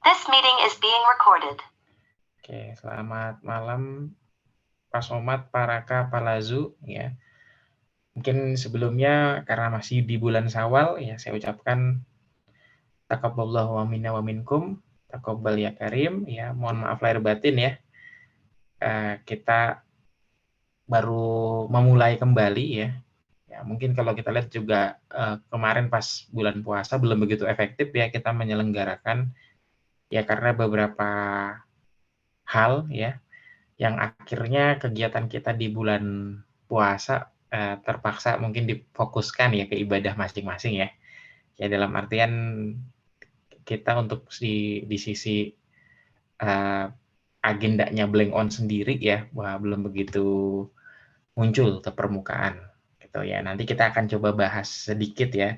This meeting is being recorded. Oke, selamat malam Pak Somad, Pak Raka, Pak Lazu ya. Mungkin sebelumnya karena masih di bulan Syawal ya, saya ucapkan taqabbalallahu wa minna wa minkum, taqabbal ya karim ya. Mohon maaf lahir batin ya. Kita baru memulai kembali ya. Ya, mungkin kalau kita lihat juga kemarin pas bulan puasa belum begitu efektif ya kita menyelenggarakan ya karena beberapa hal ya yang akhirnya kegiatan kita di bulan puasa terpaksa mungkin difokuskan ya ke ibadah masing-masing ya. Ya dalam artian kita untuk di sisi agendanya Blank On sendiri ya, wah belum begitu muncul ke permukaan gitu ya. Nanti kita akan coba bahas sedikit ya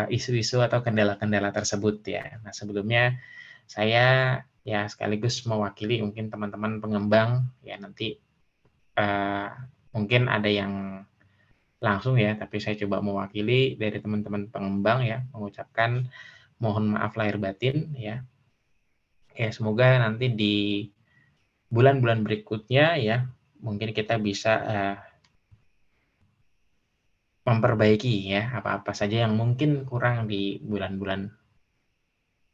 isu-isu atau kendala-kendala tersebut ya. Nah sebelumnya saya ya sekaligus mewakili mungkin teman-teman pengembang ya nanti mungkin ada yang langsung ya, tapi saya coba mewakili dari teman-teman pengembang ya, mengucapkan mohon maaf lahir batin ya. Ya semoga nanti di bulan-bulan berikutnya ya, mungkin kita bisa memperbaiki ya apa-apa saja yang mungkin kurang di bulan-bulan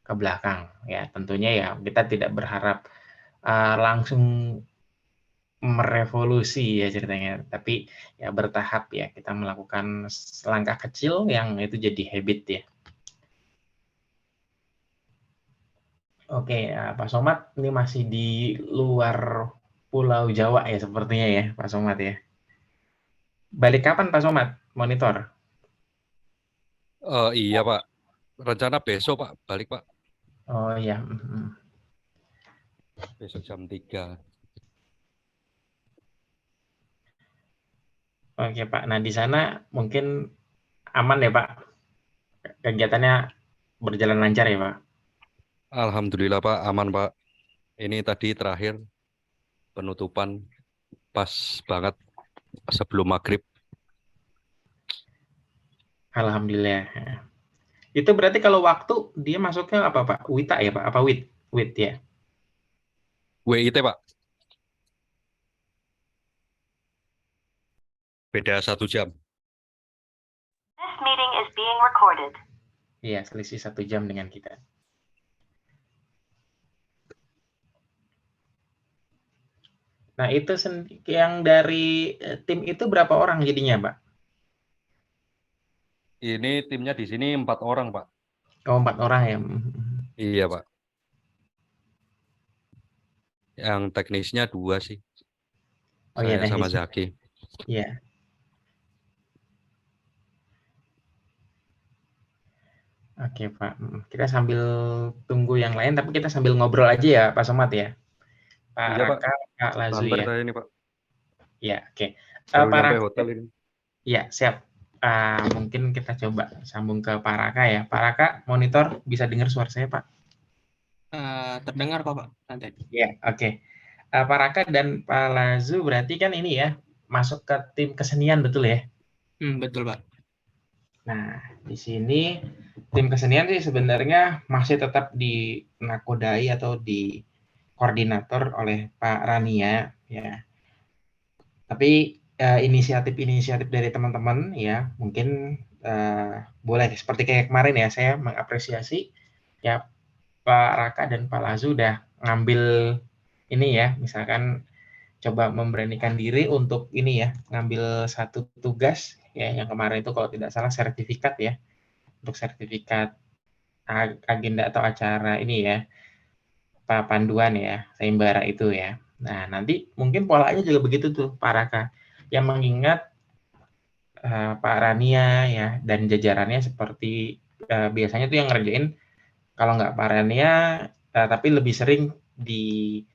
ke belakang ya. Tentunya ya kita tidak berharap langsung merevolusi ya ceritanya, tapi ya bertahap ya kita melakukan langkah kecil yang itu jadi habit ya. Oke, Pak Somad ini masih di luar Pulau Jawa ya sepertinya ya Pak Somad ya. Balik kapan Pak Somad? Monitor? Iya Pak, rencana besok Pak, balik Pak. Oh iya. Besok jam 3. Oke Pak, nah di sana mungkin aman ya Pak? Kegiatannya berjalan lancar ya Pak? Alhamdulillah Pak, aman Pak. Ini tadi terakhir penutupan pas banget sebelum maghrib. Alhamdulillah. Itu berarti kalau waktu dia masuknya apa Pak? WITA ya Pak? Apa WIT? WIT ya? WIT Pak, beda 1 jam. This meeting is being recorded. Iya, selisih 1 jam dengan kita. Nah, itu yang dari tim itu berapa orang jadinya, Pak? Ini timnya di sini 4 orang Pak. Oh, 4 orang ya. Iya Pak. Yang teknisnya 2 sih. Oh iya, Saya sama teknisnya. Zaki. Iya. Oke, Pak. Kita sambil tunggu yang lain, tapi kita sambil ngobrol aja ya, Pak Somad ya. Pak Iya Pak, Raka, Pak Lazu santai ya. saya ini Pak. Iya, oke. Baru Pak nyampe Raka, hotel ini. iya, siap. Mungkin kita coba sambung ke Pak Raka ya. Pak Raka, monitor bisa dengar suara saya, Pak? Terdengar kok Pak, nanti. Iya, oke. Pak Raka dan Pak Lazu berarti kan ini ya, masuk ke tim kesenian, betul ya? Betul Pak. Nah, di sini tim kesenian sih sebenarnya masih tetap dinakodai atau di koordinator oleh Pak Rania ya. Tapi inisiatif-inisiatif dari teman-teman ya mungkin boleh seperti kayak kemarin ya, saya mengapresiasi ya Pak Raka dan Pak Lazu udah ngambil ini ya, misalkan coba memberanikan diri untuk ini ya, ngambil satu tugas ya yang kemarin itu kalau tidak salah sertifikat ya, untuk sertifikat agenda atau acara ini ya, panduan ya, sayembara itu ya. Nah, nanti mungkin polanya juga begitu tuh, Pak Raka. Yang mengingat Pak Rania ya, dan jajarannya seperti biasanya tuh yang ngerjain, kalau nggak Pak Rania, tapi lebih sering di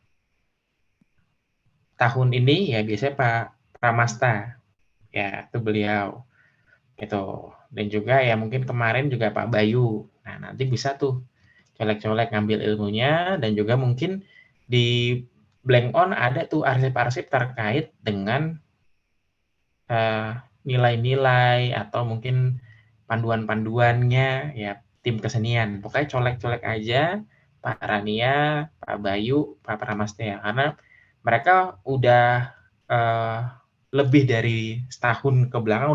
tahun ini ya biasanya Pak Pramasta, ya itu beliau. Gitu. Dan juga ya mungkin kemarin juga Pak Bayu. Nah, nanti bisa tuh colek-colek ngambil ilmunya dan juga mungkin di Blank On ada tuh arsip-arsip terkait dengan nilai-nilai atau mungkin panduan-panduannya ya tim kesenian. Pokoknya colek-colek aja Pak Rania, Pak Bayu, Pak Pramastia, karena mereka udah lebih dari setahun ke belakang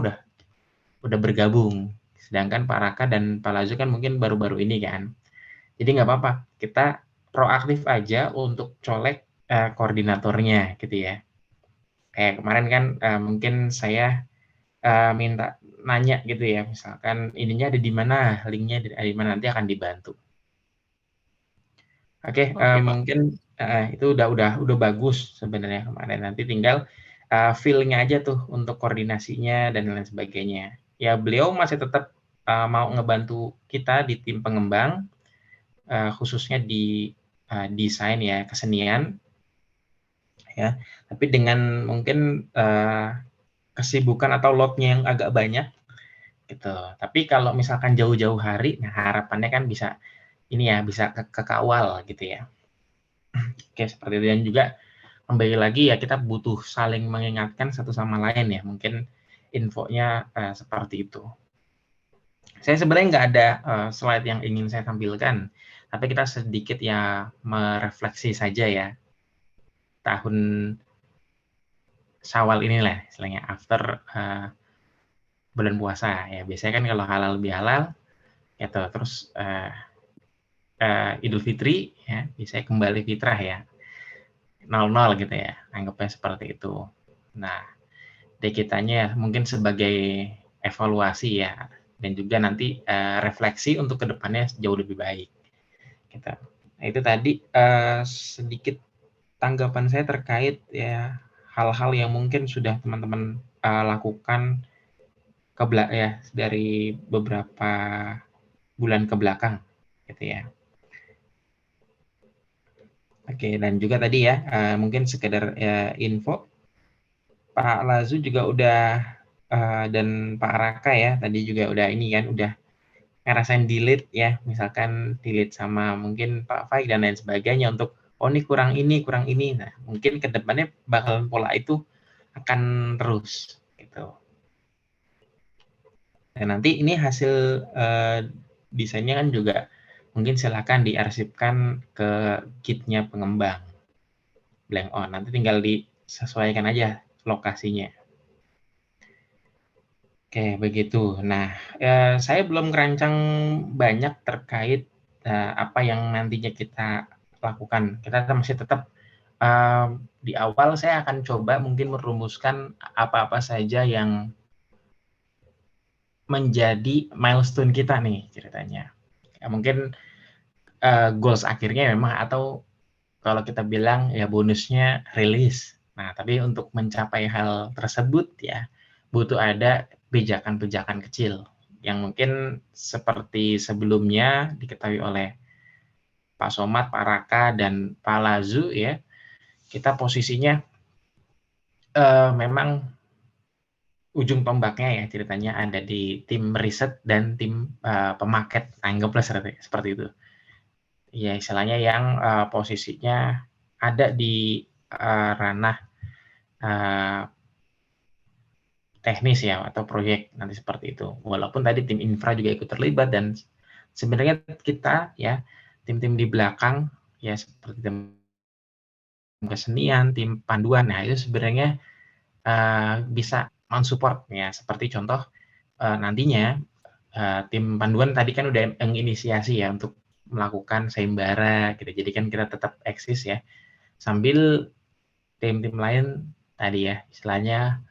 udah bergabung. Sedangkan Pak Raka dan Pak Lazu kan mungkin baru-baru ini kan. Jadi nggak apa-apa, kita proaktif aja untuk colek koordinatornya gitu ya. Kayak kemarin kan mungkin saya minta nanya gitu ya, misalkan ininya ada di mana, linknya ada di mana, nanti akan dibantu. Oke, Oke, Pak. mungkin itu udah bagus sebenarnya kemarin. Nanti tinggal feel-nya aja tuh untuk koordinasinya dan lain sebagainya. Ya beliau masih tetap mau ngebantu kita di tim pengembang, khususnya di desain ya, kesenian ya. Tapi dengan mungkin kesibukan atau load-nya yang agak banyak gitu. Tapi kalau misalkan jauh-jauh hari, nah harapannya kan bisa ini ya, bisa kekawal gitu ya. Oke, seperti itu. Dan juga kembali lagi ya, kita butuh saling mengingatkan satu sama lain ya. Mungkin infonya seperti itu. Saya sebenarnya nggak ada slide yang ingin saya tampilkan, tapi kita sedikit ya merefleksi saja ya. Tahun Syawal inilah istilahnya, after bulan puasa ya. Biasanya kan kalau halal bihalal, gitu. Terus Idul Fitri ya, biasanya kembali fitrah ya. 00 gitu ya, anggapnya seperti itu. Nah, dari kitanya mungkin sebagai evaluasi ya, dan juga nanti refleksi untuk kedepannya jauh lebih baik. Gitu. Nah, itu tadi sedikit tanggapan saya terkait ya hal-hal yang mungkin sudah teman-teman lakukan ya dari beberapa bulan ke belakang, gitu ya. Oke, dan juga tadi ya mungkin sekedar info, Pak Lazu juga udah dan Pak Raka ya tadi juga udah ini kan udah ngerasain delete ya, misalkan delete sama mungkin Pak Faik dan lain sebagainya untuk oh ini kurang ini kurang ini. Nah mungkin kedepannya bakal pola itu akan terus gitu. Dan nanti ini hasil desainnya kan juga mungkin silakan diarsipkan ke kitnya pengembang blank on. Nanti tinggal disesuaikan aja lokasinya. Oke, begitu. Nah, saya belum merancang banyak terkait apa yang nantinya kita lakukan. Kita masih tetap di awal saya akan coba mungkin merumuskan apa-apa saja yang menjadi milestone kita nih ceritanya. Ya, mungkin goals akhirnya memang atau kalau kita bilang ya bonusnya rilis. Nah, tapi untuk mencapai hal tersebut ya butuh ada pijakan-pijakan kecil yang mungkin seperti sebelumnya diketahui oleh Pak Somad, Pak Raka, dan Pak Lazu ya, kita posisinya memang ujung tombaknya ya ceritanya ada di tim riset dan tim pemaket, anggaplah seperti itu. Ya istilahnya yang posisinya ada di ranah teknis ya atau proyek nanti seperti itu. Walaupun tadi tim infra juga ikut terlibat dan sebenarnya kita ya tim-tim di belakang ya seperti tim kesenian, tim panduan, nah itu sebenarnya bisa mensupport ya seperti contoh nantinya tim panduan tadi kan udah menginisiasi ya untuk melakukan sayembara gitu. Jadi kan kita tetap eksis ya sambil tim-tim lain tadi ya istilahnya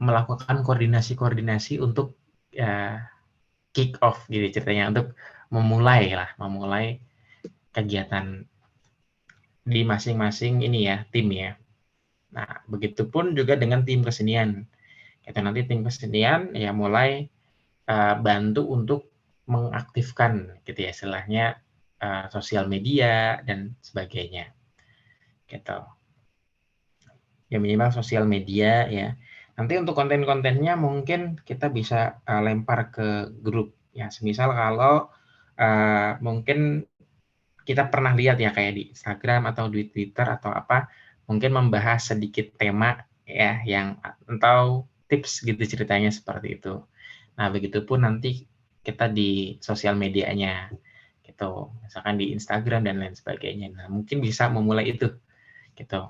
melakukan koordinasi-koordinasi untuk kick off gitu ceritanya untuk memulai kegiatan di masing-masing ini ya tim ya. Nah begitupun juga dengan tim kesenian. Itu nanti tim kesenian ya mulai bantu untuk mengaktifkan gitu ya istilahnya sosial media dan sebagainya gitu. Ya minimal sosial media ya. Nanti untuk konten-kontennya mungkin kita bisa lempar ke grup ya. Semisal kalau mungkin kita pernah lihat ya kayak di Instagram atau di Twitter atau apa, mungkin membahas sedikit tema ya yang atau tips gitu ceritanya seperti itu. Nah, begitupun nanti kita di sosial medianya gitu. gitu. Misalkan di Instagram dan lain sebagainya. Nah, mungkin bisa memulai itu gitu.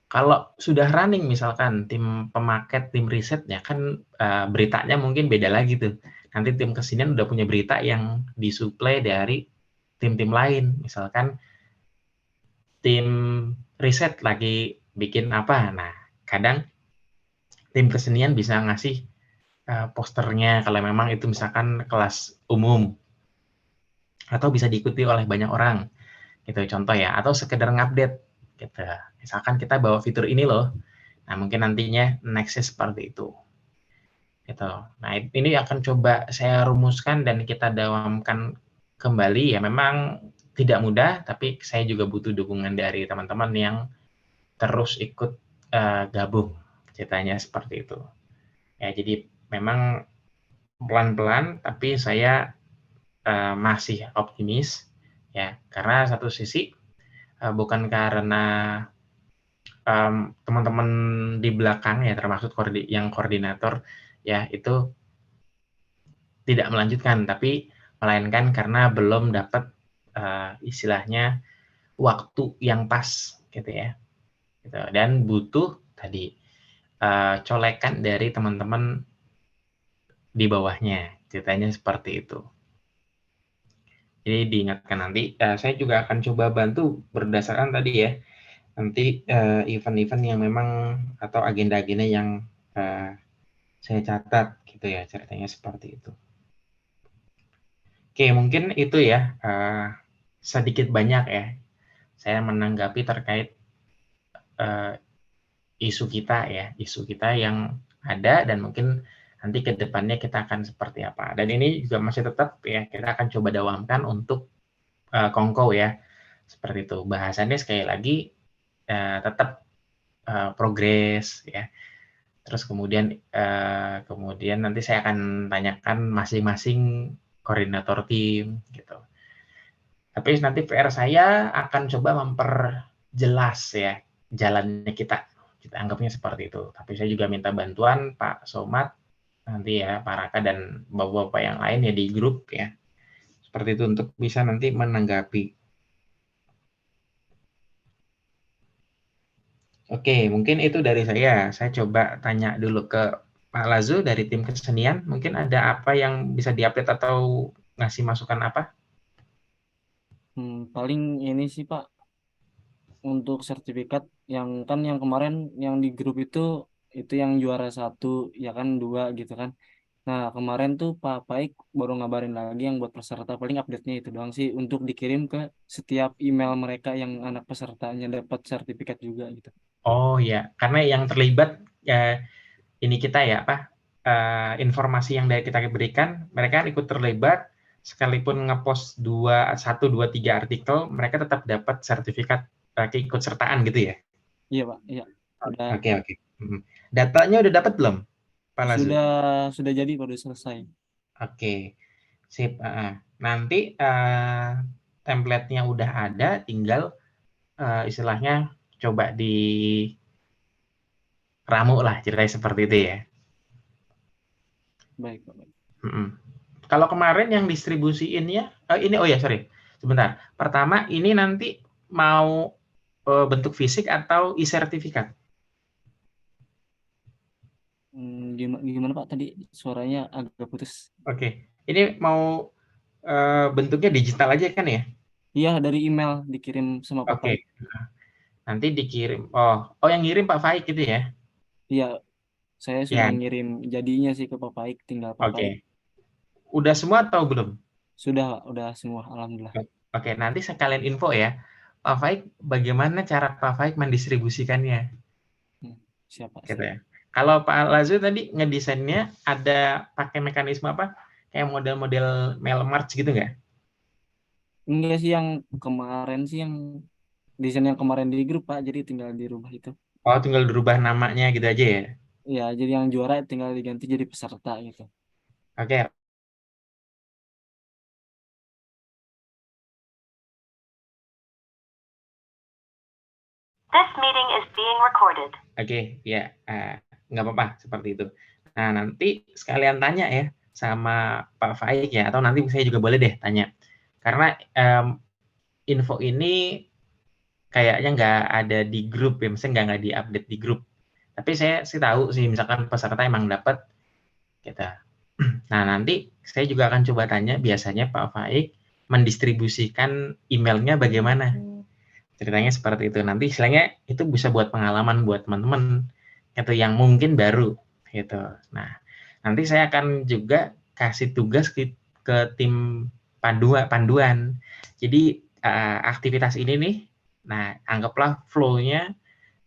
Kalau sudah running misalkan tim pemaket, tim risetnya kan beritanya mungkin beda lagi tuh. Nanti tim kesenian udah punya berita yang disuplai dari tim-tim lain. Misalkan tim riset lagi bikin apa. Nah, kadang tim kesenian bisa ngasih posternya kalau memang itu misalkan kelas umum atau bisa diikuti oleh banyak orang gitu contoh ya, atau sekedar ngupdate gitu. Misalkan kita bawa fitur ini loh. Nah, mungkin nantinya nextnya seperti itu. Gitu. Nah, ini akan coba saya rumuskan dan kita dalamkan kembali ya. Memang tidak mudah, tapi saya juga butuh dukungan dari teman-teman yang terus ikut gabung. Ceritanya seperti itu. Ya, jadi memang pelan-pelan, tapi saya masih optimis ya, karena satu sisi bukan karena teman-teman di belakang ya, termasuk yang koordinator ya, itu tidak melanjutkan, tapi melainkan karena belum dapat istilahnya waktu yang pas gitu ya, gitu. Dan butuh tadi colekan dari teman-teman di bawahnya, ceritanya seperti itu. Jadi diingatkan nanti, saya juga akan coba bantu berdasarkan tadi ya, nanti event-event yang memang atau agenda-agenda yang saya catat gitu ya, ceritanya seperti itu. Oke, mungkin itu ya, sedikit banyak ya, saya menanggapi terkait isu kita yang ada dan mungkin nanti ke depannya kita akan seperti apa. Dan ini juga masih tetap ya, kita akan coba dalamkan untuk Kongko ya, seperti itu. Bahasannya sekali lagi tetap progres ya. Terus kemudian nanti saya akan tanyakan masing-masing koordinator tim gitu. Tapi nanti PR saya akan coba memperjelas ya jalannya kita anggapnya seperti itu. Tapi saya juga minta bantuan Pak Somad nanti ya, Pak Raka dan bapak-bapak yang lain ya di grup ya. Seperti itu untuk bisa nanti menanggapi. Oke, mungkin itu dari saya. Saya coba tanya dulu ke Pak Lazu dari tim kesenian. Mungkin ada apa yang bisa diupdate atau ngasih masukan apa? Paling ini sih Pak, untuk sertifikat yang kemarin yang di grup itu yang juara 1 ya kan 2 gitu kan. Nah kemarin tuh Pak Paik baru ngabarin lagi yang buat peserta, paling update-nya itu doang sih, untuk dikirim ke setiap email mereka yang anak pesertanya dapat sertifikat juga gitu. Oh ya, karena yang terlibat ini kita ya informasi yang dari kita berikan, mereka ikut terlibat, sekalipun ngepost 1, 2, 3 artikel, mereka tetap dapat sertifikat keikutsertaan gitu ya? Iya Pak, iya. Oke. Datanya udah dapat belum, Pak Lazu? Sudah jadi, baru selesai. Oke, sip. Nanti template-nya udah ada, tinggal istilahnya coba diramu lah, ceritanya seperti itu ya. Baik Pak. Kalau kemarin yang distribusiinnya, sebentar. Pertama, ini nanti mau bentuk fisik atau e-sertifikat? Gimana Pak, tadi suaranya agak putus. Oke, ini mau bentuknya digital aja kan ya? Iya, dari email dikirim sama Pak Faik. Nanti dikirim. Oh, yang ngirim Pak Faik gitu ya? Iya, saya sudah ngirim jadinya sih ke Pak Faik, tinggal Pak Faik. Udah semua atau belum? Udah semua, alhamdulillah. Oke, nanti sekalian info ya. Pak Faik, bagaimana cara Pak Faik mendistribusikannya? Siapa? Gitu ya. Kalau Pak Lazu tadi ngedesainnya ada pakai mekanisme apa? Kayak model-model mail merge gitu nggak? Enggak sih, yang kemarin sih yang desain yang kemarin di grup Pak, jadi tinggal dirubah itu. Oh, tinggal dirubah namanya gitu aja ya? Iya, jadi yang juara tinggal diganti jadi peserta gitu. Oke. This meeting is being recorded. Oke, ya, nggak apa-apa seperti itu. Nah, nanti sekalian tanya ya sama Pak Faik ya, atau nanti saya juga boleh deh tanya. Karena info ini kayaknya nggak ada di grup ya, misalnya nggak di-update di grup. Tapi saya sih tahu sih, misalkan peserta emang dapat kita. Nah, nanti saya juga akan coba tanya biasanya Pak Faik mendistribusikan emailnya bagaimana. Ceritanya seperti itu. Nanti istilahnya itu bisa buat pengalaman buat teman-teman itu yang mungkin baru gitu. Nah, nanti saya akan juga kasih tugas ke tim panduan. Jadi aktivitas ini nih, nah anggaplah flow-nya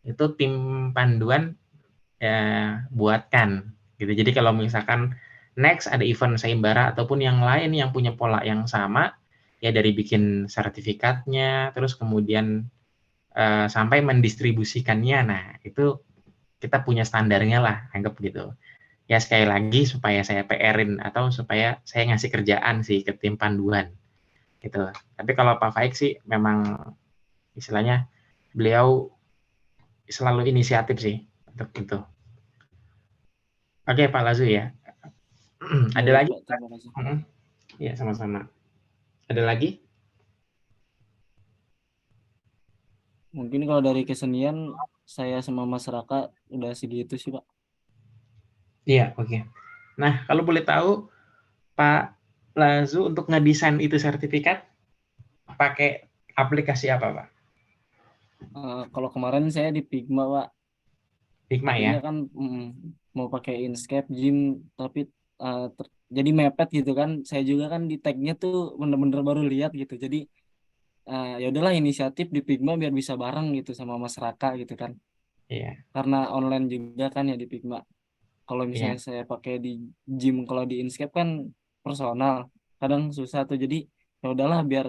itu tim panduan buatkan gitu. Jadi kalau misalkan next ada event sayembara ataupun yang lain yang punya pola yang sama, ya dari bikin sertifikatnya, terus kemudian sampai mendistribusikannya. Nah, itu kita punya standarnya lah, anggap gitu. Ya sekali lagi supaya saya PR-in atau supaya saya ngasih kerjaan sih ke tim panduan gitu. Tapi kalau Pak Faik sih memang istilahnya beliau selalu inisiatif sih untuk itu. Oke, Pak Lazu ya. Ada Baik, lagi? Pak, terima kasih. Ya, sama-sama. Ada lagi? Mungkin kalau dari kesenian saya sama masyarakat udah segitu sih, Pak. Iya, oke. Nah, kalau boleh tahu Pak Lazu untuk ngedesain itu sertifikat pakai aplikasi apa, Pak? Kalau kemarin saya di Figma, Pak. Figma ya? Tadinya kan mau pakai Inkscape, Gym, tapi jadi mepet gitu kan. Saya juga kan di tag-nya tuh bener-bener baru lihat gitu. Jadi ya udahlah inisiatif di Figma biar bisa bareng gitu sama masyarakat gitu kan. Iya, Karena online juga kan ya di Figma. Kalau iya. misalnya saya pakai di Gym, kalau di Inkscape kan personal, kadang susah tuh. Jadi ya udahlah biar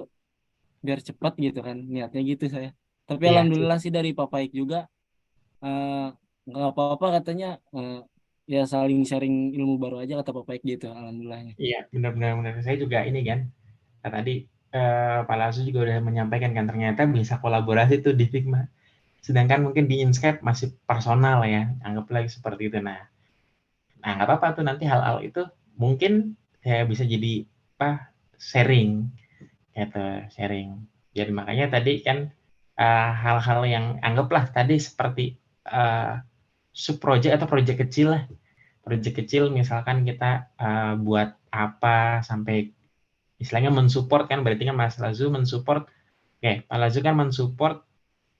cepat gitu kan, niatnya gitu saya. Tapi Iya, alhamdulillah sih dari Pak Paik juga eh, nggak apa-apa katanya, ya saling sharing ilmu baru aja kata Pak Paik gitu, alhamdulillahnya. iya, benar-benar. Saya juga ini kan, tadi Pak Lazu juga udah menyampaikan kan ternyata bisa kolaborasi tuh di Figma. Sedangkan mungkin di Inkscape masih personal ya, anggap lagi seperti itu. Nah, nggak apa-apa tuh nanti hal-hal itu mungkin saya bisa jadi sharing, gitu, sharing. Jadi makanya tadi kan hal-hal yang anggaplah tadi seperti sub project atau project kecil lah. Project kecil misalkan kita buat apa sampai istilahnya mensupport kan, berarti kan Mas Lazu mensupport, Pak Lazu kan mensupport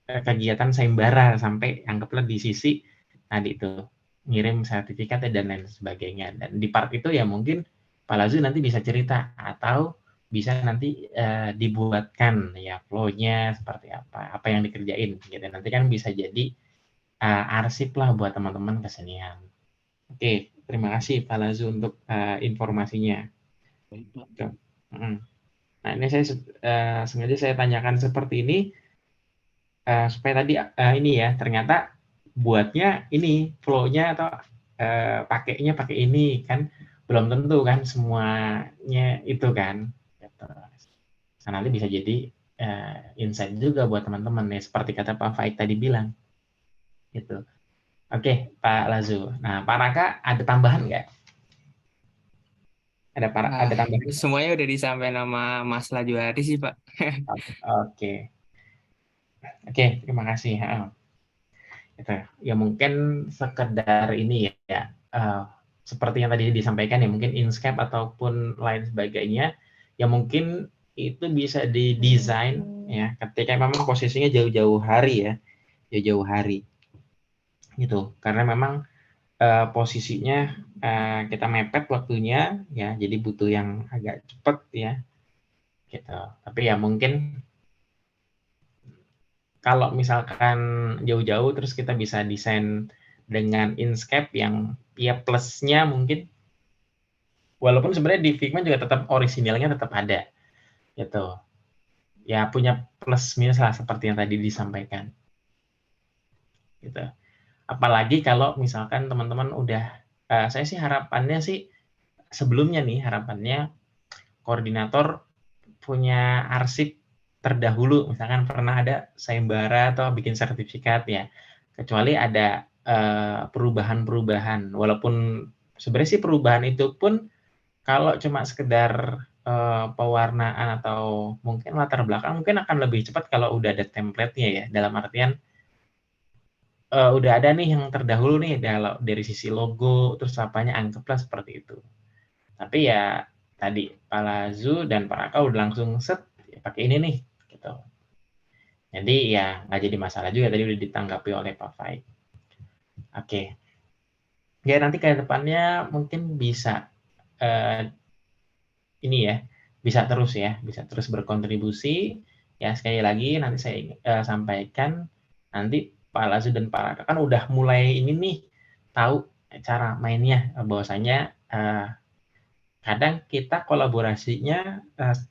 kegiatan sayembara sampai anggaplah di sisi tadi itu ngirim sertifikat dan lain sebagainya. Dan di part itu ya mungkin Pak Lazu nanti bisa cerita atau bisa nanti dibuatkan ya flow-nya seperti apa yang dikerjain gitu. Nanti kan bisa jadi arsip lah buat teman-teman kesenian. Oke, terima kasih Pak Lazu untuk informasinya. Baik, Pak. Nah, ini saya sengaja saya tanyakan seperti ini supaya tadi ini ya ternyata buatnya ini flow-nya atau pakainya pakai ini kan belum tentu kan semuanya itu kan. Gitu. Nah, nanti bisa jadi insight juga buat teman-teman ya seperti kata Pak Faik tadi bilang. Gitu. Oke, Pak Lazu. Nah, Pak Raka ada tambahan nggak? Ada tambahan? Semuanya udah disampaikan sama Mas Lajuari sih, Pak. Oke. Oke, terima kasih. Gitu. Ya mungkin sekedar ini ya, seperti yang tadi disampaikan ya, mungkin Inkscape ataupun lain sebagainya, ya mungkin itu bisa didesain ya, ketika memang posisinya jauh-jauh hari ya, jauh-jauh hari, gitu. Karena memang posisinya kita mepet waktunya ya, jadi butuh yang agak cepat ya, gitu. Tapi ya mungkin kalau misalkan jauh-jauh terus kita bisa desain dengan Inkscape yang ya plusnya mungkin walaupun sebenarnya di Figma juga tetap orisinilnya tetap ada gitu ya, punya plus minus lah seperti yang tadi disampaikan gitu. Apalagi kalau misalkan teman-teman udah saya sih harapannya sih sebelumnya nih harapannya koordinator punya arsip terdahulu, misalkan pernah ada sayembara atau bikin sertifikat ya, kecuali ada perubahan-perubahan, walaupun sebenarnya sih perubahan itu pun kalau cuma sekedar pewarnaan atau mungkin latar belakang mungkin akan lebih cepat kalau udah ada template-nya ya. Dalam artian udah ada nih yang terdahulu nih dari sisi logo, terus apanya anggaplah seperti itu. Tapi ya tadi Pak Lazu dan Pak Raka udah langsung set ya, pakai ini nih gitu. Jadi ya nggak jadi masalah juga tadi udah ditanggapi oleh Pak Faik. Oke. Ya nanti ke depannya mungkin bisa ini ya, bisa terus berkontribusi. Ya sekali lagi nanti saya sampaikan nanti Pak Lazu dan Pak Raka kan udah mulai ini nih tahu cara mainnya bahwasanya kadang kita kolaborasinya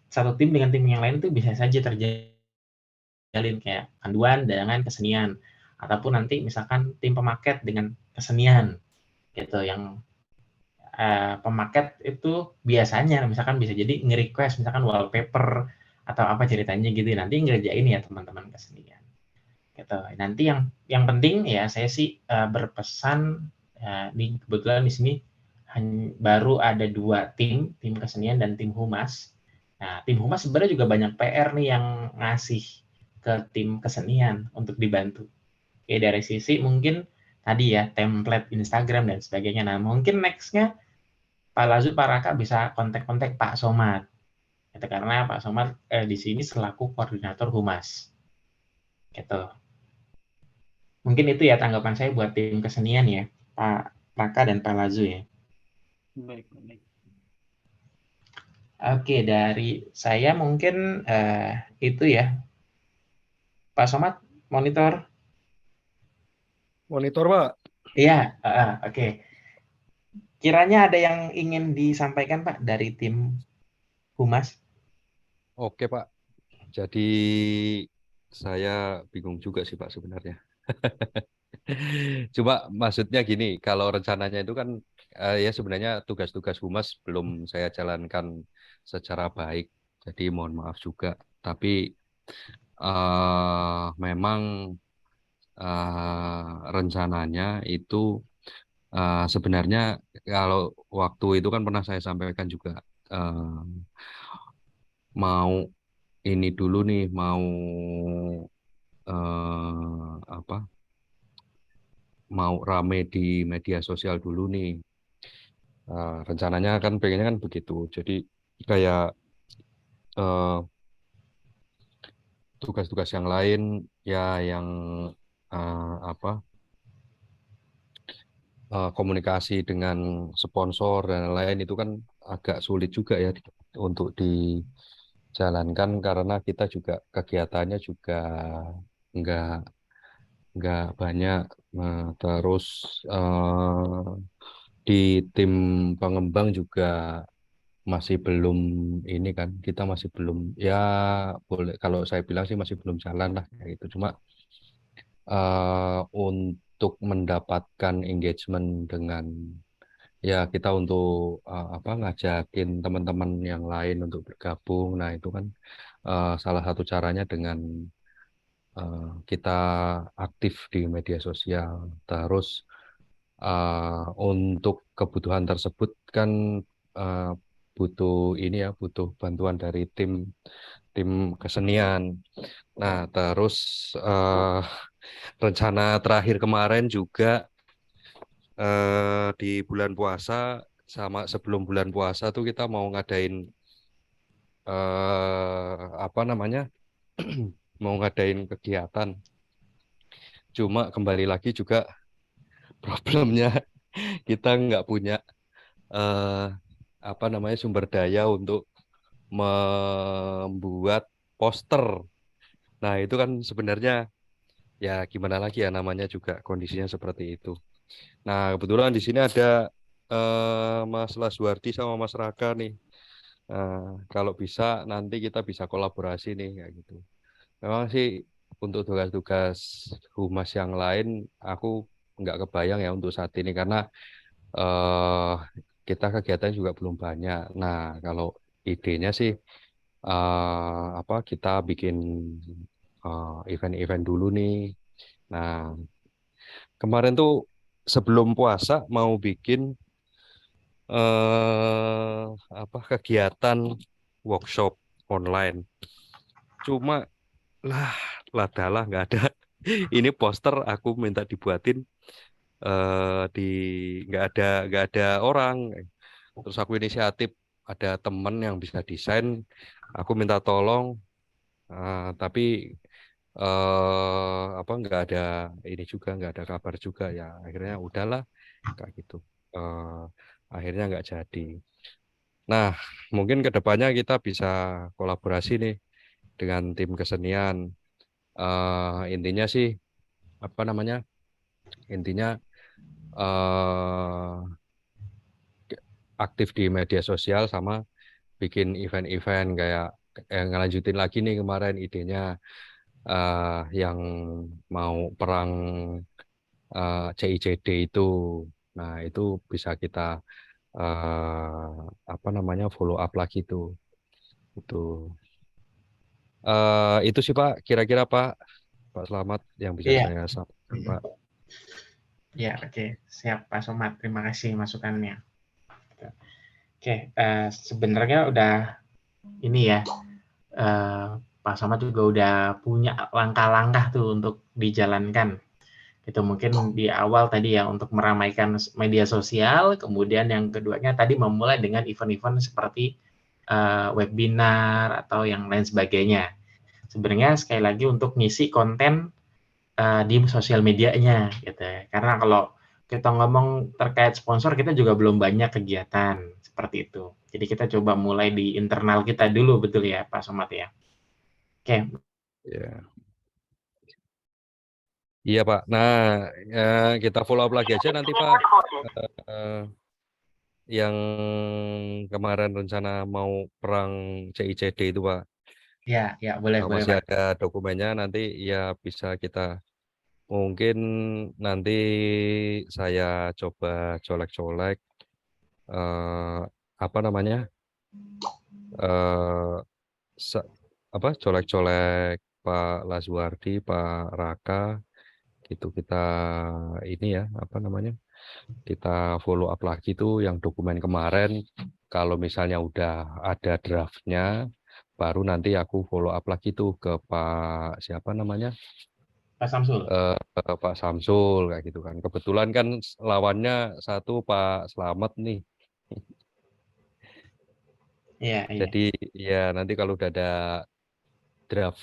satu tim dengan tim yang lain itu bisa saja terjalin kayak panduan dengan kesenian ataupun nanti misalkan tim pemaket dengan kesenian gitu yang pemaket itu biasanya misalkan bisa jadi nge-request misalkan wallpaper atau apa ceritanya gitu nanti ngerjain ya teman-teman kesenian gitu. Nanti yang penting ya saya sih berpesan kebetulan di sini baru ada 2 tim kesenian dan tim humas. Nah, tim humas sebenarnya juga banyak PR nih yang ngasih ke tim kesenian untuk dibantu. Oke, dari sisi mungkin tadi ya template Instagram dan sebagainya. Nah, mungkin next-nya Pak Lazu, Pak Raka bisa kontak-kontak Pak Somad. Gitu, karena Pak Somad di sini selaku koordinator humas. Gitu. Mungkin itu ya tanggapan saya buat tim kesenian ya, Pak Raka dan Pak Lazu ya. Baik, baik. Oke, dari saya mungkin itu ya. Pak Somad, monitor. Monitor, Pak. Iya, oke. Kiranya ada yang ingin disampaikan Pak dari tim humas? Oke, Pak. Jadi saya bingung juga sih, Pak, sebenarnya. Cuma maksudnya gini, kalau rencananya itu kan ya sebenarnya tugas-tugas humas belum saya jalankan secara baik. Jadi mohon maaf juga. Tapi memang rencananya itu sebenarnya kalau waktu itu kan pernah saya sampaikan juga mau ini dulu nih, mau apa? Mau rame di media sosial dulu nih. Rencananya kan pengennya kan begitu. Jadi kayak tugas-tugas yang lain ya yang apa komunikasi dengan sponsor dan lain itu kan agak sulit juga ya untuk dijalankan karena kita juga kegiatannya juga nggak nggak banyak. Terus di tim pengembang juga masih belum ini kan kita masih belum ya boleh kalau saya bilang sih masih belum jalan lah kayak gitu. Cuma untuk mendapatkan engagement dengan ya kita untuk apa ngajakin teman-teman yang lain untuk bergabung. Nah itu kan salah satu caranya dengan kita aktif di media sosial. Terus untuk kebutuhan tersebut kan uh, butuh ini ya butuh bantuan dari tim kesenian. Nah terus rencana terakhir kemarin juga di bulan puasa sama sebelum bulan puasa tuh kita mau ngadain apa namanya mau ngadain kegiatan. Cuma kembali lagi juga problemnya kita nggak punya eh, apa namanya sumber daya untuk membuat poster. Nah, itu kan sebenarnya ya gimana lagi ya namanya juga kondisinya seperti itu. Nah, kebetulan di sini ada Mas Laswardi sama Mas Raka nih. Nah, kalau bisa nanti kita bisa kolaborasi nih kayak gitu. Memang sih untuk tugas-tugas humas yang lain aku nggak kebayang ya untuk saat ini karena eh kita kegiatan juga belum banyak. Nah, kalau idenya sih apa kita bikin event-event dulu nih. Nah, kemarin tuh sebelum puasa mau bikin apa kegiatan workshop online. Cuma lah ladalah nggak ada. Ini poster aku minta dibuatin di nggak ada orang. Terus aku inisiatif ada temen yang bisa desain. Aku minta tolong, tapi apa nggak ada ini juga nggak ada kabar juga ya. Akhirnya udahlah kayak gitu. Eh, Akhirnya nggak jadi. Nah, mungkin ke depannya kita bisa kolaborasi nih dengan tim kesenian. Intinya sih apa namanya? Intinya eh aktif di media sosial sama bikin event-event kayak ngelanjutin lagi nih kemarin idenya yang mau perang CICD itu. Nah, itu bisa kita apa namanya follow up lagi tuh. Itu itu sih Pak, kira-kira Pak Selamat yang bisa Iya, saya sampaikan Pak. ya, oke, siap Pak Somad. Terima kasih masukannya. Oke, sebenarnya udah ini ya, Pak Somad juga udah punya langkah-langkah tuh untuk dijalankan. Itu mungkin di awal tadi ya untuk meramaikan media sosial, kemudian yang keduanya tadi memulai dengan event-event seperti webinar atau yang lain sebagainya. Sebenarnya sekali lagi untuk ngisi konten di sosial medianya gitu ya. Karena kalau kita ngomong terkait sponsor, kita juga belum banyak kegiatan seperti itu. Jadi kita coba mulai di internal kita dulu, betul ya Pak Somad ya? Oke. Ya. Iya Pak. Nah, kita follow up lagi aja nanti Pak. Eh, yang kemarin rencana mau perang CICD itu Pak. Ya, ya, boleh, boleh Masih Pak. ada dokumennya nanti ya bisa kita mungkin nanti saya coba colek-colek apa namanya eh apa colek-colek Pak Laswardi, Pak Raka gitu kita ini ya apa namanya kita follow up lagi tuh yang dokumen kemarin. Kalau misalnya udah ada draftnya, baru nanti aku follow up lagi tuh ke Pak siapa namanya Pak Samsul. Pak Samsul kayak gitu kan. Kebetulan kan lawannya satu Pak Slamet nih. Iya, iya. Jadi ya nanti kalau udah ada draft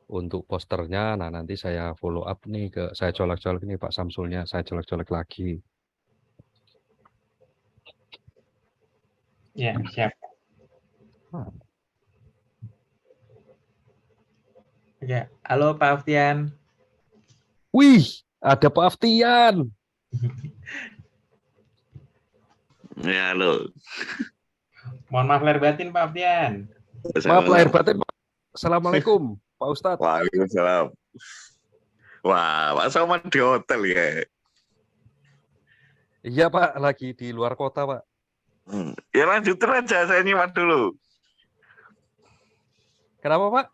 untuk posternya, nah nanti saya follow up nih ke saya colek-colek nih Pak Samsulnya, saya colek-colek lagi. Iya, siap. Oke. Halo Pak Aftian. Wih, ada Pak Aftian. Ya, halo. Mohon maaf lahir batin Pak Aftian. Maaf lahir batin, Pak. Assalamualaikum, Pak Ustadz. Waalaikumsalam. Wah, Pak Somad di hotel ya. Iya Pak, lagi di luar kota Pak. Ya lanjutin aja, saya nyimak dulu. Kenapa Pak?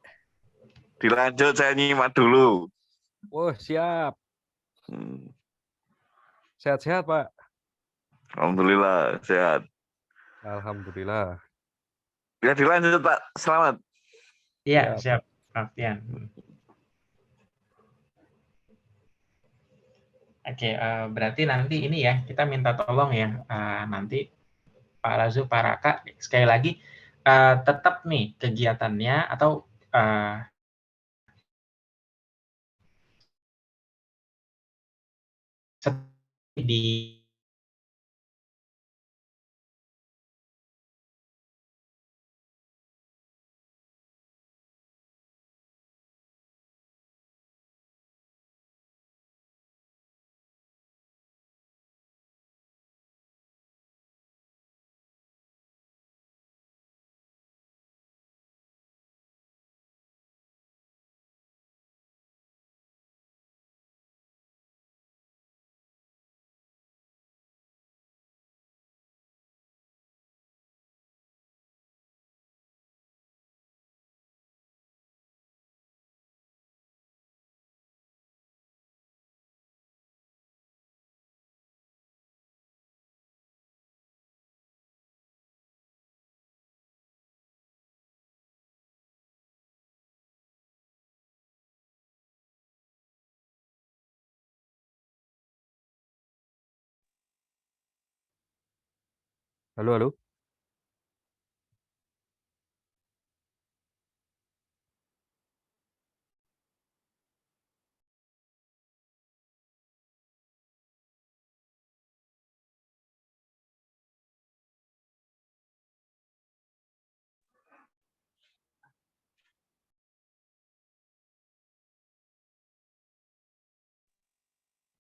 Dilanjut, saya nyimak dulu. Wah siap, sehat-sehat Pak. Alhamdulillah, sehat. Alhamdulillah. Ya dilanjut Pak, selamat. Iya, Siap. siap Pak Aftian. Oke, berarti nanti ini ya, kita minta tolong ya, nanti Pak Lazu, Pak Raka, sekali lagi, tetap nih kegiatannya atau di Halo, halo.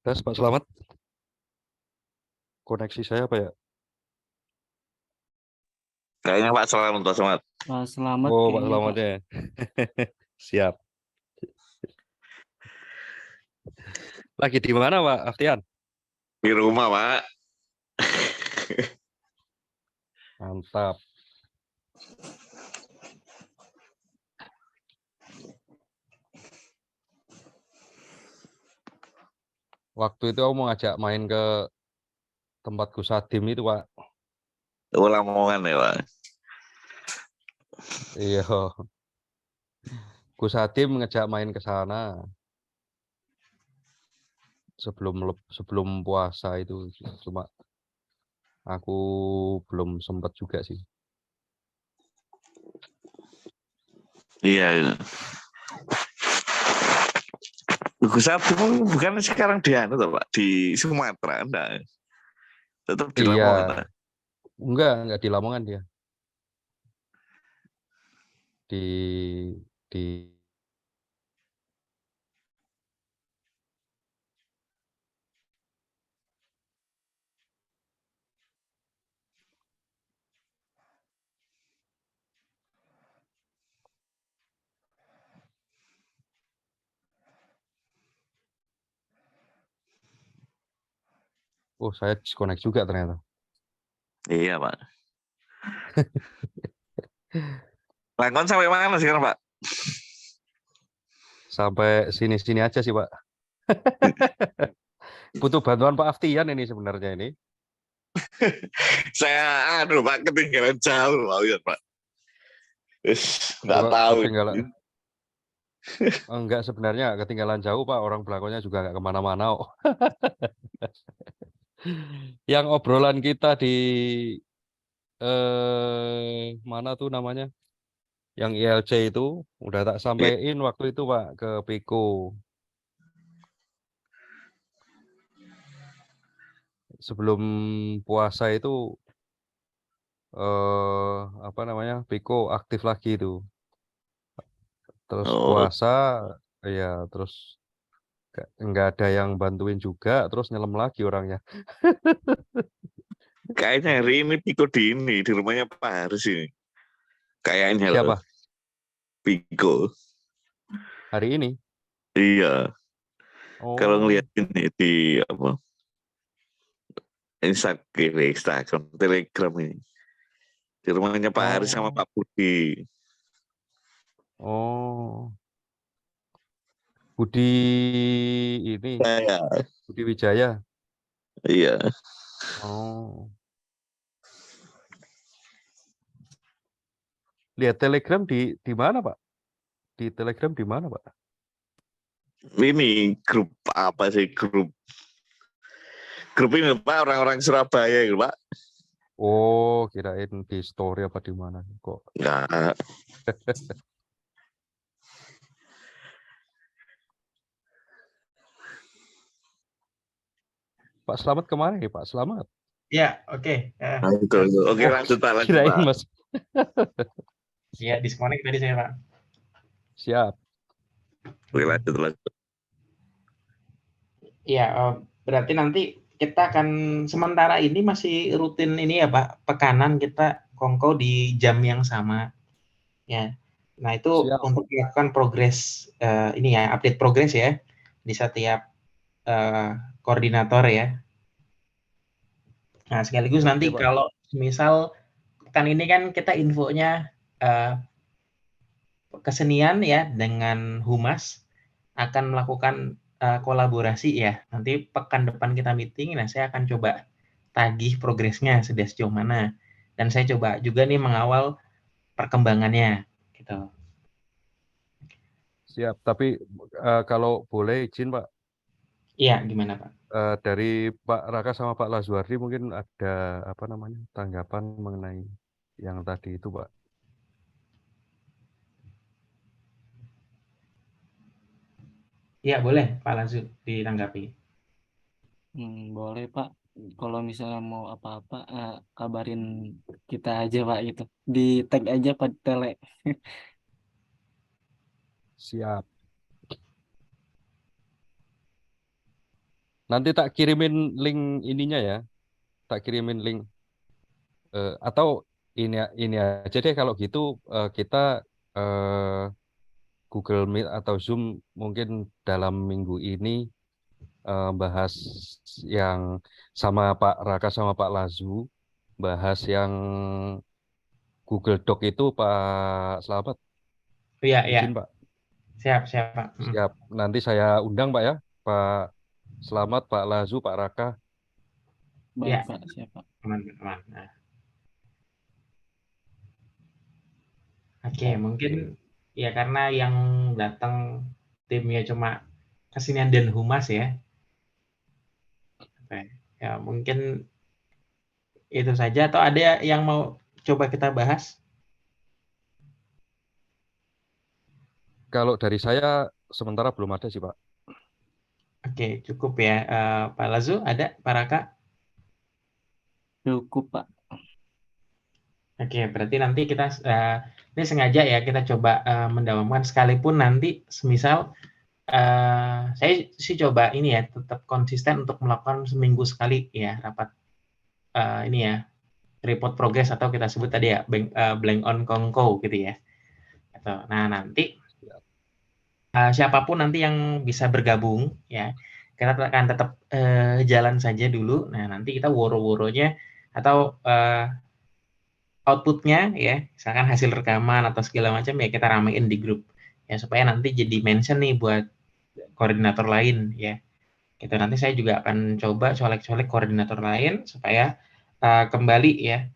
Tes, Pak Selamat. Koneksi saya apa ya? Kayaknya Pak Selamat, Pak Selamat. Pak Selamat Oh, Pak kayaknya Pak. Selamatnya. Siap. Lagi di mana, Pak Aftian? Di rumah, Pak. Mantap. Waktu itu aku mau ngajak main ke tempatku Sadim itu, Pak. Lamongan ya, Pak. Iya. Gus Sadim ngejak main ke sana sebelum puasa itu, cuma aku belum sempat juga sih. Iya. Gus Sadim bukan sekarang di anu toh, Pak, di Sumatera, enggak. Tetap di Iya, Lamongan. Pak. enggak di Lamongan dia. Di Oh, saya disconnect juga ternyata. Iya, Pak. Langkon sampai mana sekarang, Pak? Sampai sini-sini aja sih, Pak. Butuh bantuan Pak Aftian ini sebenarnya ini. Saya Pak, ketinggalan jauh, Pak. Iya, Pak. Nggak Kok tahu. ketinggalan. Enggak, sebenarnya ketinggalan jauh, Pak. Orang belakangnya juga nggak kemana-mana. Yang obrolan kita di mana tuh namanya? Yang ILC itu udah tak sampein waktu itu, Pak, ke Piko. Sebelum puasa itu apa namanya? Piko aktif lagi itu. Terus Oh, puasa ya, terus nggak ada yang bantuin juga, terus nyelam lagi orangnya. kayaknya hari ini Piko di rumahnya Pak Haris ini. Kayaknya loh, Siapa? Piko. Hari ini? Iya. Kalau Oh, ngeliat ini di apa? Instagram, Telegram ini. Di rumahnya Pak Haris sama oh, Pak Budi. oh. Budi ini, Saya. Budi Wijaya. Iya. Oh. Lihat Telegram di mana, Pak? Di Telegram di mana, Pak? Ini grup apa sih? Grup ini Pak, orang-orang Surabaya gitu, Pak. Oh, kirain di story apa di mana kok. Enggak. Pak Selamat kemana ya, Pak Selamat? Ya, oke. Nah, itu. Oke, lanjut Pak. Kirain Mas. Ya, disconnect tadi saya, Pak. Siap. Oke, lanjut. Iya, berarti nanti kita akan sementara ini masih rutin ini ya Pak, pekanan kita kongko di jam yang sama. Ya. Nah, itu Siap. untuk melakukan progres ini ya, update progres ya di setiap koordinator ya. Nah, sekaligus nanti Pak. kalau misal kan ini kan kita infonya kesenian ya dengan Humas akan melakukan kolaborasi ya. Nanti pekan depan kita meeting, nah saya akan coba tagih progresnya sudah sejauh mana. Dan saya coba juga nih mengawal perkembangannya gitu. Siap. Tapi kalau boleh izin, Pak. Iya, gimana Pak? dari Pak Raka sama Pak Lazuardi mungkin ada apa namanya tanggapan mengenai yang tadi itu, Pak. Iya, boleh Pak Lazu ditanggapi. Boleh Pak. Kalau misalnya mau apa-apa, kabarin kita aja Pak gitu. Di tag aja Pak di tele. Siap. Nanti tak kirimin link ininya ya. Tak kirimin link atau ini aja deh kalau gitu kita eh, Google Meet atau Zoom mungkin dalam minggu ini bahas yang sama Pak Raka sama Pak Lazu, bahas yang Google Doc itu Pak Selamat, Iya, iya. izin Pak. Siap, siap, Pak. Siap. Nanti saya undang Pak ya, Pak Selamat, Pak Lazu, Pak Raka. Baik Iya, Pak, siap Pak. aman, aman. Nah, oke, mungkin ya karena yang datang timnya cuma kesenian dan humas ya. Oke. Ya, mungkin itu saja atau ada yang mau coba kita bahas? Kalau dari saya sementara belum ada sih Pak. Oke, cukup ya. Pak Lazu ada, Pak Raka? Cukup Pak. Oke, berarti nanti kita ini sengaja ya kita coba mendawamkan sekalipun nanti semisal saya sih coba ini ya tetap konsisten untuk melakukan seminggu sekali ya rapat ini ya report progress atau kita sebut tadi ya blank on Kongko gitu ya. Nah nanti siapapun nanti yang bisa bergabung ya kita akan tetap jalan saja dulu. Nah nanti kita woro-woronya atau outputnya ya misalkan hasil rekaman atau segala macam ya kita ramein di grup ya supaya nanti jadi mention nih buat koordinator lain ya. Gitu nanti saya juga akan coba colek-colek koordinator lain supaya kembali ya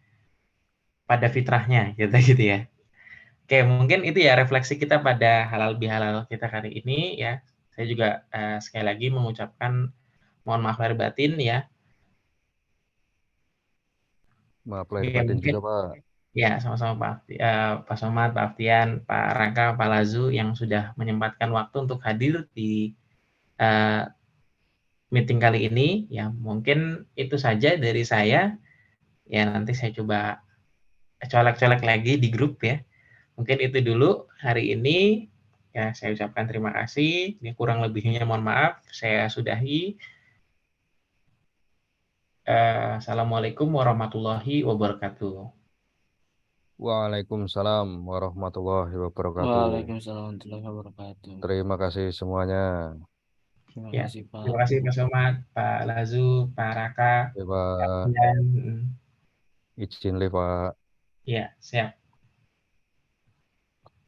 pada fitrahnya gitu ya. Oke, mungkin itu ya refleksi kita pada halal bihalal kita kali ini ya. Saya juga sekali lagi mengucapkan mohon maaf lahir batin ya. Maaf lahir Oke, batin mungkin juga Pak. ya sama-sama Pak Somad, Pak Aftian, Pak Raka, Pak Lazu yang sudah menyempatkan waktu untuk hadir di uh, meeting kali ini. Ya, mungkin itu saja dari saya. Ya, nanti saya coba colek-colek lagi di grup ya. Mungkin itu dulu hari ini. Ya, saya ucapkan terima kasih. Ini kurang lebihnya mohon maaf. Saya sudahi. Assalamualaikum warahmatullahi wabarakatuh. Waalaikumsalam warahmatullahi wabarakatuh. Waalaikumsalam warahmatullahi wabarakatuh. Terima kasih semuanya. Terima Ya, kasih Pak. terima kasih Pak Somad, Pak Lazu, Pak Raka, Oke, Pak. dan Izin live Pak. ya siap.